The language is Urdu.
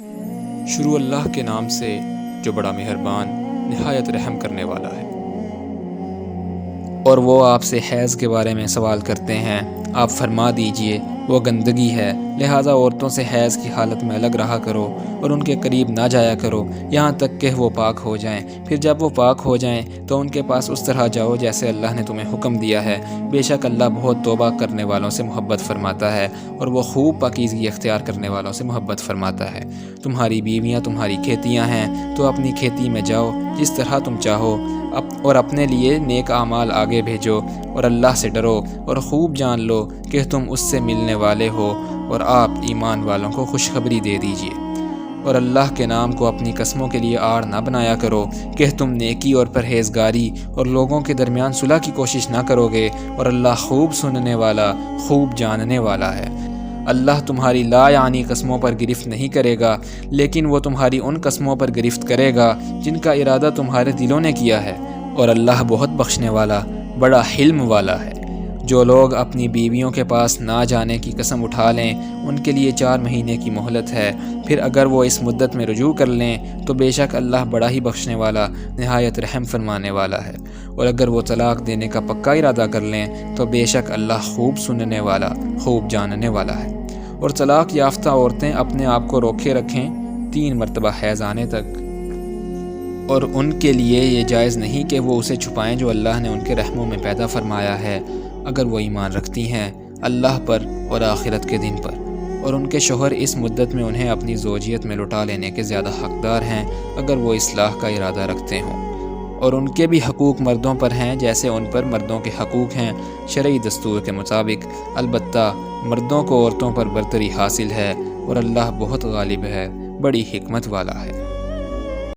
شروع اللہ کے نام سے جو بڑا مہربان نہایت رحم کرنے والا ہے۔ اور وہ آپ سے حیض کے بارے میں سوال کرتے ہیں، آپ فرما دیجئے وہ گندگی ہے، لہٰذا عورتوں سے حیض کی حالت میں الگ رہا کرو اور ان کے قریب نہ جایا کرو یہاں تک کہ وہ پاک ہو جائیں۔ پھر جب وہ پاک ہو جائیں تو ان کے پاس اس طرح جاؤ جیسے اللہ نے تمہیں حکم دیا ہے، بے شک اللہ بہت توبہ کرنے والوں سے محبت فرماتا ہے اور وہ خوب پاکیزگی اختیار کرنے والوں سے محبت فرماتا ہے۔ تمہاری بیویاں تمہاری کھیتیاں ہیں تو اپنی کھیتی میں جاؤ جس طرح تم چاہو، اور اپنے لیے نیک اعمال آگے بھیجو اور اللہ سے ڈرو اور خوب جان لو کہ تم اس سے ملنے والے ہو، اور آپ ایمان والوں کو خوشخبری دے دیجئے۔ اور اللہ کے نام کو اپنی قسموں کے لیے آڑ نہ بنایا کرو کہ تم نیکی اور پرہیزگاری اور لوگوں کے درمیان صلح کی کوشش نہ کرو گے، اور اللہ خوب سننے والا خوب جاننے والا ہے۔ اللہ تمہاری لا یعنی قسموں پر گرفت نہیں کرے گا، لیکن وہ تمہاری ان قسموں پر گرفت کرے گا جن کا ارادہ تمہارے دلوں نے کیا ہے، اور اللہ بہت بخشنے والا بڑا حلم والا ہے۔ جو لوگ اپنی بیویوں کے پاس نہ جانے کی قسم اٹھا لیں ان کے لیے 4 مہینے کی مہلت ہے، پھر اگر وہ اس مدت میں رجوع کر لیں تو بے شک اللہ بڑا ہی بخشنے والا نہایت رحم فرمانے والا ہے، اور اگر وہ طلاق دینے کا پکا ارادہ کر لیں تو بے شک اللہ خوب سننے والا خوب جاننے والا ہے۔ اور طلاق یافتہ عورتیں اپنے آپ کو روکے رکھیں 3 مرتبہ حیض آنے تک، اور ان کے لیے یہ جائز نہیں کہ وہ اسے چھپائیں جو اللہ نے ان کے رحموں میں پیدا فرمایا ہے، اگر وہ ایمان رکھتی ہیں اللہ پر اور آخرت کے دن پر، اور ان کے شوہر اس مدت میں انہیں اپنی زوجیت میں لٹا لینے کے زیادہ حقدار ہیں اگر وہ اصلاح کا ارادہ رکھتے ہوں، اور ان کے بھی حقوق مردوں پر ہیں جیسے ان پر مردوں کے حقوق ہیں شرعی دستور کے مطابق، البتہ مردوں کو عورتوں پر برتری حاصل ہے، اور اللہ بہت غالب ہے، بڑی حکمت والا ہے۔